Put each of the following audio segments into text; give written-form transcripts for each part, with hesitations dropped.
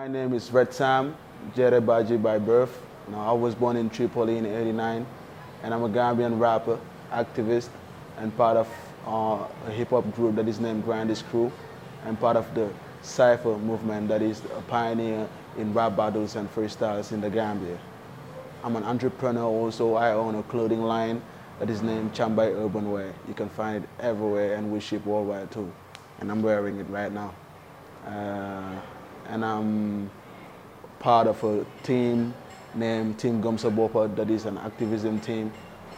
My name is Retsam, Jerebaji by birth. I was born in Tripoli in '89, and I'm a Gambian rapper, activist, and part of a hip-hop group that is named Grandis Crew, and part of the Cypher movement that is a pioneer in rap battles and freestyles in the Gambia. I'm an entrepreneur also. I own a clothing line that is named Chambai Urban Wear. You can find it everywhere, and we ship worldwide too. And I'm wearing it right now. And I'm part of a team named Team Gumsabopa that is an activism team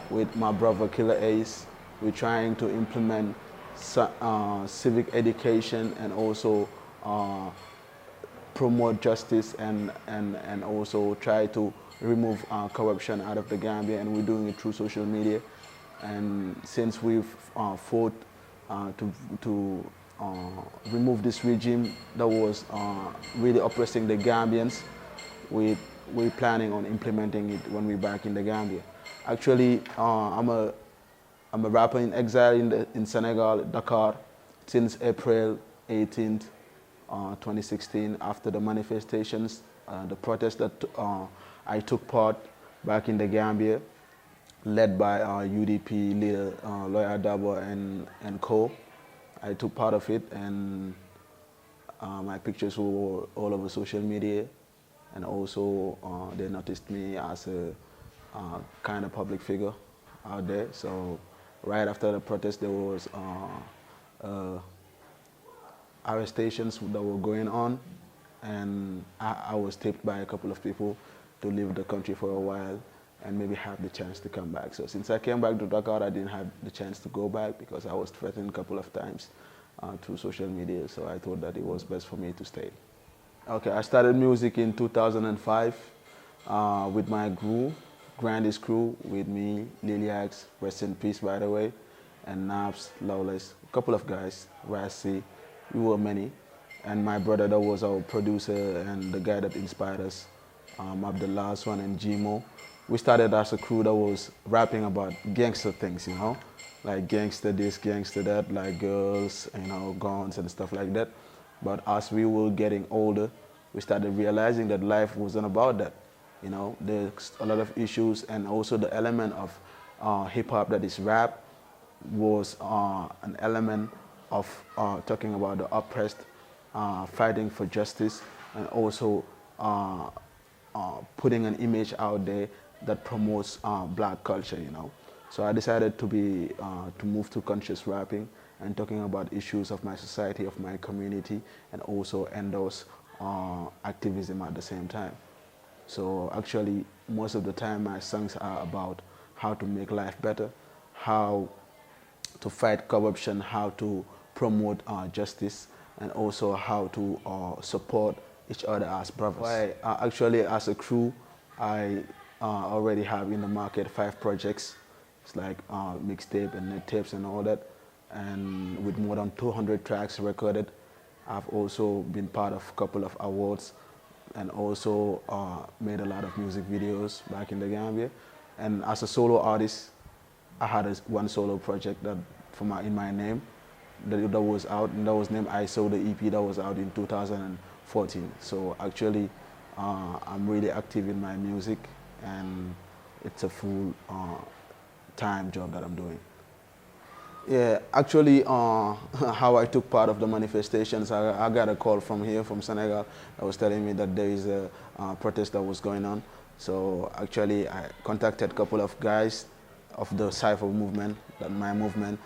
with my brother Killer Ace. We're trying to implement civic education and also promote justice and also try to remove corruption out of the Gambia, and we're doing it through social media. And since we've fought to remove this regime that was really oppressing the Gambians, we're planning on implementing it when we're back in the Gambia. Actually, I'm a rapper in exile in Senegal, Dakar, since April 18th, 2016, after the manifestations, the protests that I took part back in the Gambia, led by UDP leader Lawyer Dabo and co. I took part of it, and my pictures were all over social media, and also they noticed me as a kind of public figure out there. So right after the protest, there was arrestations that were going on, and I was tipped by a couple of people to leave the country for a while and maybe have the chance to come back. So since I came back to Dakar, I didn't have the chance to go back because I was threatened a couple of times through social media, so I thought that it was best for me to stay. Okay, I started music in 2005 with my crew, Grandis Crew, with me, Liliax, rest in peace by the way, and Naps, Lawless, a couple of guys, Rassi, we were many, and my brother that was our producer and the guy that inspired us, Abdullah Swan and Jimo. We started as a crew that was rapping about gangster things, like gangster this, gangster that, like girls, guns and stuff like that. But as we were getting older, we started realizing that life wasn't about that. There's a lot of issues, and also the element of hip hop that is rap was an element of talking about the oppressed, fighting for justice, and also putting an image out there that promotes black culture, So I decided to move to conscious rapping and talking about issues of my society, of my community, and also endorse activism at the same time. So actually, most of the time my songs are about how to make life better, how to fight corruption, how to promote justice, and also how to support each other as brothers. Actually, as a crew, I already have in the market 5 projects. It's like mixtape and net tapes and all that, and with more than 200 tracks recorded. I've also been part of a couple of awards, and also made a lot of music videos back in the Gambia. And as a solo artist, I had one solo project that in my name that was out, and that was named I Saw the EP, that was out in 2014. So actually, I'm really active in my music, and it's a full time job that I'm doing. Yeah, actually, how I took part of the manifestations, I got a call from here, from Senegal, that was telling me that there is a protest that was going on. So actually, I contacted a couple of guys of the Cypher movement, my movement,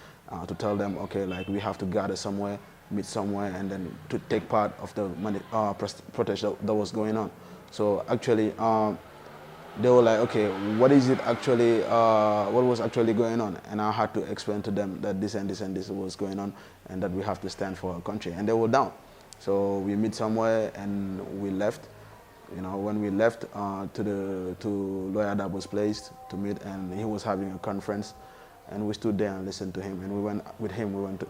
to tell them, okay, like we have to gather somewhere, meet somewhere, and then to take part of the protest that was going on. So actually, they were like, okay, what is it actually, what was actually going on? And I had to explain to them that this and this and this was going on, and that we have to stand for our country. And they were down. So we meet somewhere, and we left. When we left to Lawyer Dabo's place to meet, and he was having a conference, and we stood there and listened to him, and we went with him, we went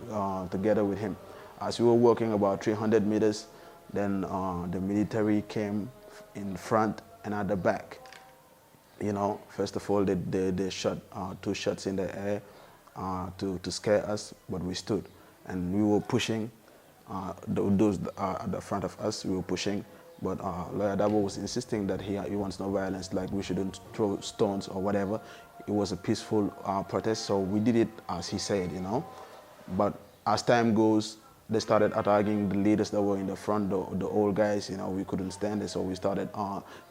together with him. As we were walking about 300 meters, then the military came in front and at the back. First of all, they shot 2 shots in the air to scare us, but we stood. And we were pushing, those at the front of us, we were pushing But Lawyer Dabo was insisting that he wants no violence, like we shouldn't throw stones or whatever. It was a peaceful protest, so we did it as he said, you know. But as time goes, they started attacking the leaders that were in the front, the old guys, you know, we couldn't stand it, so we started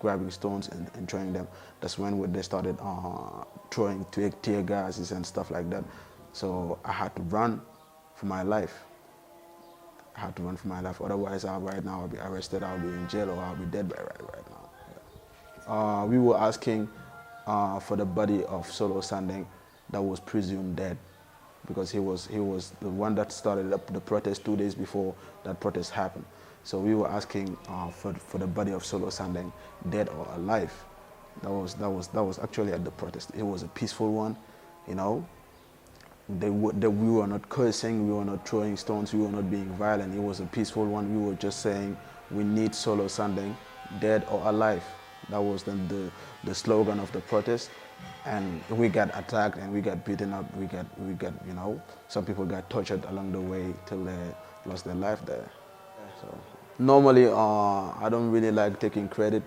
grabbing stones and throwing them. That's when they started throwing tear gases and stuff like that. So I had to run for my life. I had to run for my life. Otherwise, right now I'll be arrested, I'll be in jail, or I'll be dead right now. Yeah. We were asking for the body of Solo Sandeng that was presumed dead, because he was the one that started up the protest 2 days before that protest happened. So we were asking for the body of Solo Sandeng, dead or alive. That was actually at the protest. It was a peaceful one, you know. We were not cursing, we were not throwing stones, we were not being violent. It was a peaceful one. We were just saying we need Solo Sandeng, dead or alive. That was then the slogan of the protest. And we got attacked and we got beaten up. We got you know, some people got tortured along the way till they lost their life there. So normally I don't really like taking credit,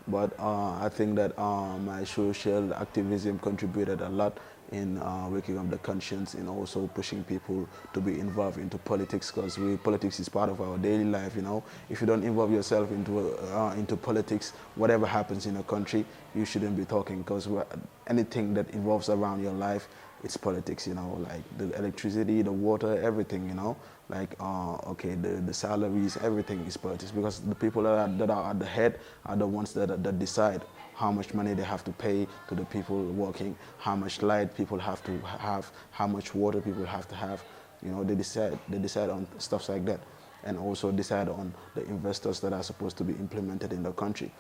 but I think that my social activism contributed a lot in waking up the conscience and also pushing people to be involved into politics, because politics is part of our daily life, you know. If you don't involve yourself into politics, whatever happens in a country, you shouldn't be talking, because anything that involves around your life, it's politics, you know, like the electricity, the water, everything, you know, like, okay, the salaries, everything is politics, because the people that are at the head are the ones that decide how much money they have to pay to the people working, how much light people have to have, how much water people have to have. You know, they decide on stuff like that, and also decide on the investors that are supposed to be implemented in the country.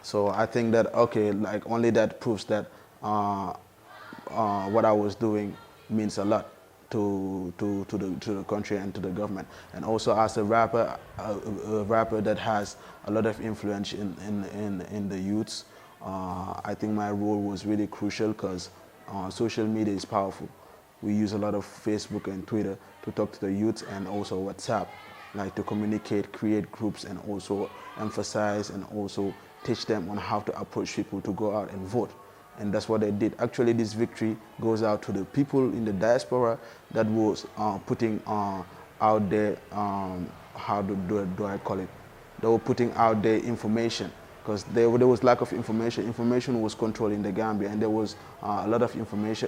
So I think that, okay, like only that proves that what I was doing means a lot to the country and to the government. And also as a rapper that has a lot of influence in the youths, I think my role was really crucial, because social media is powerful. We use a lot of Facebook and Twitter to talk to the youth, and also WhatsApp, like to communicate, create groups, and also emphasize and also teach them on how to approach people to go out and vote. And that's what they did. Actually, this victory goes out to the people in the diaspora that was putting out there, how do I call it? They were putting out their information, because there was lack of information. Information was controlled in the Gambia, and there was a lot of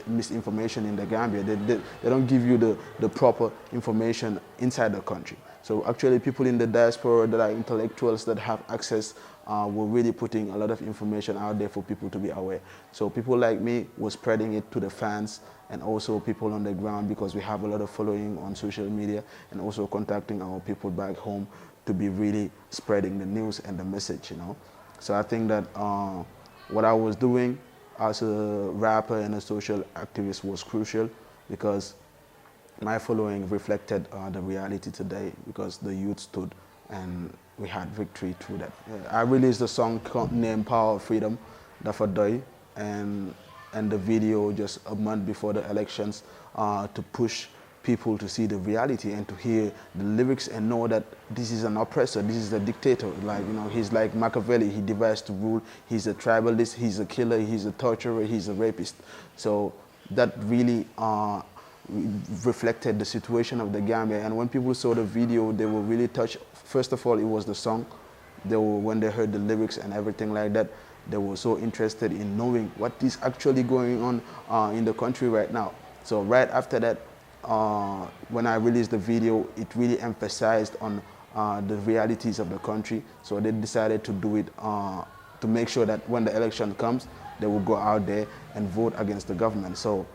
misinformation in the Gambia. They don't give you the proper information inside the country. So actually, people in the diaspora that are intellectuals that have access were really putting a lot of information out there for people to be aware. So people like me were spreading it to the fans, and also people on the ground, because we have a lot of following on social media, and also contacting our people back home to be really spreading the news and the message, you know. So I think that what I was doing as a rapper and a social activist was crucial, because my following reflected the reality today, because the youth stood and we had victory through that. I released a song named Power of Freedom, Dafa Doy, and the video just a month before the elections to push people to see the reality and to hear the lyrics and know that this is an oppressor, this is a dictator. Like, you know, he's like Machiavelli, he devised to rule, he's a tribalist, he's a killer, he's a torturer, he's a rapist. So that really reflected the situation of the Gambia. And when people saw the video, they were really touched. First of all, it was the song. When they heard the lyrics and everything like that, they were so interested in knowing what is actually going on in the country right now. So right after that, when I released the video, it really emphasized on the realities of the country. So they decided to do it to make sure that when the election comes, they will go out there and vote against the government. So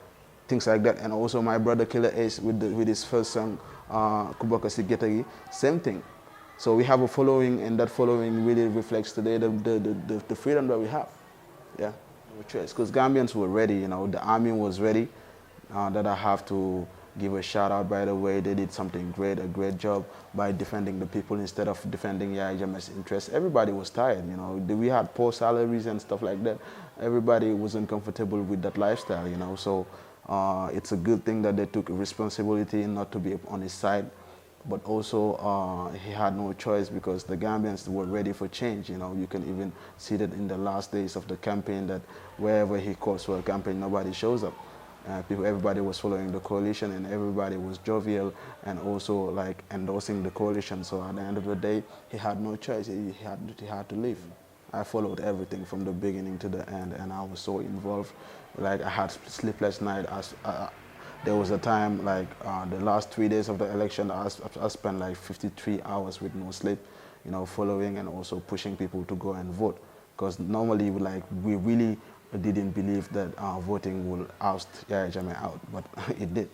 things like that. And also my brother Killer Ace with his first song, Kubaka Sigetagi, same thing. So we have a following, and that following really reflects today the freedom that we have. Yeah, because Gambians were ready, you know, the army was ready. That I have to give a shout out, by the way. They did something great, a great job by defending the people instead of defending Yaya Jammeh's interests. Everybody was tired, you know. We had poor salaries and stuff like that. Everybody wasn't comfortable with that lifestyle, you know. So it's a good thing that they took responsibility not to be on his side. but also he had no choice because the Gambians were ready for change. You know, you can even see that in the last days of the campaign that wherever he calls for a campaign, nobody shows up. Everybody was following the coalition and everybody was jovial and also like endorsing the coalition. So at the end of the day, he had no choice. He had to leave. I followed everything from the beginning to the end, and I was so involved. Like I had sleepless night. There was a time like the last 3 days of the election, I spent like 53 hours with no sleep, you know, following and also pushing people to go and vote. Because normally, like we really didn't believe that voting will oust Yahya Jammeh out, but it did.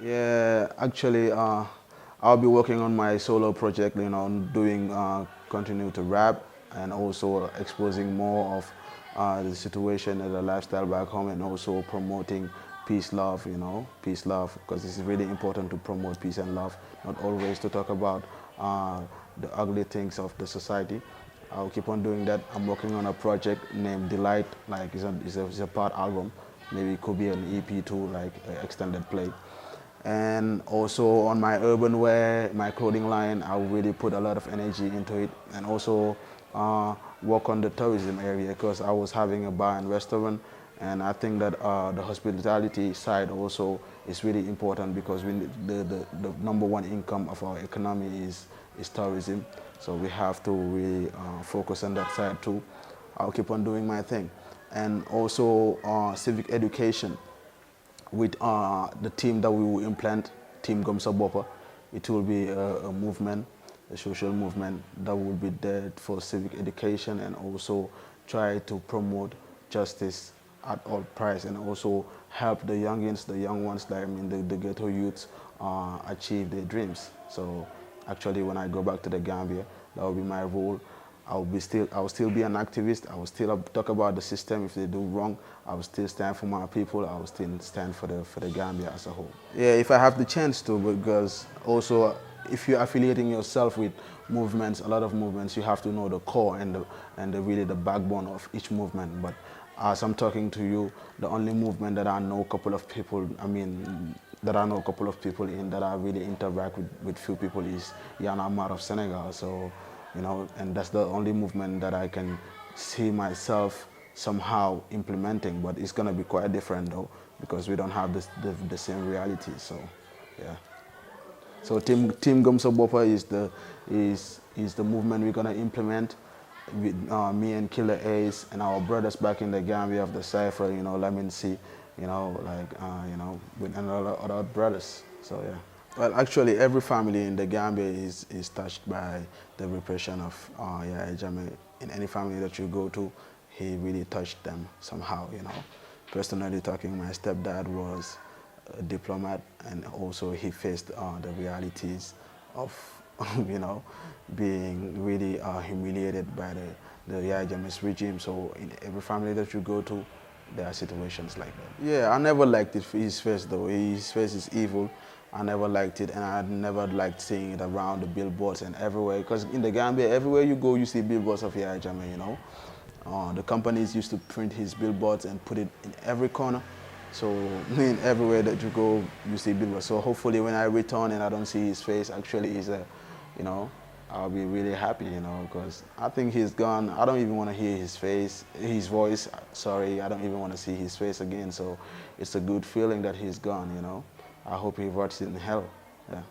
Yeah, actually, I'll be working on my solo project, you know, doing, continue to rap and also exposing more of the situation and the lifestyle back home and also promoting peace, love, you know, peace, love, because it's really important to promote peace and love, not always to talk about the ugly things of the society. I'll keep on doing that. I'm working on a project named Delight, like it's a part album. Maybe it could be an EP too, like extended play. And also on my urban wear, my clothing line, I really put a lot of energy into it, and also work on the tourism area because I was having a bar and restaurant, and I think that the hospitality side also is really important because the number one income of our economy is tourism. So we have to really focus on that side too. I'll keep on doing my thing. And also civic education with the team that we will implant, Team Gomsa Bopa. It will be a movement, a social movement that will be there for civic education and also try to promote justice at all price and also help the youngins, the young ones, like, I mean the ghetto youths achieve their dreams. So actually when I go back to the Gambia, that will be my role. I will still be an activist. I will still talk about the system. If they do wrong, I will still stand for my people. I will still stand for the Gambia as a whole. Yeah, if I have the chance to, because also if you're affiliating yourself with movements, a lot of movements, you have to know the core and really the backbone of each movement. But as I'm talking to you, the only movement that I know a couple of people, that I know a couple of people in, that I really interact with few people is Yana Amar of Senegal. So, you know, and that's the only movement that I can see myself somehow implementing, but it's gonna be quite different though, because we don't have the same reality, so, yeah. So Team Gomsa Bopa is the movement we're gonna implement with me and Killer Ace and our brothers back in the Gambia of the Cypher, you know, Lamin C, you know, like, you know, with other brothers, so yeah. Well, actually, every family in the Gambia is touched by the repression of Yahya Jammeh. In any family that you go to, he really touched them somehow, you know. Personally talking, my stepdad was a diplomat, and also he faced the realities of, you know, being really humiliated by the Yahya Jammeh's regime. So in every family that you go to, there are situations like that. Yeah, I never liked his face though. His face is evil. I never liked it, and I never liked seeing it around the billboards and everywhere. Because in the Gambia, everywhere you go, you see billboards of Yahya Jammeh, you know. The companies used to print his billboards and put it in every corner. So in everywhere that you go, you see billboards. So hopefully when I return and I don't see his face, actually you know, I'll be really happy, you know, because I think he's gone. I don't even want to hear his face, his voice, sorry. I don't even want to see his face again. So it's a good feeling that he's gone, you know. I hope he rots in hell. Yeah.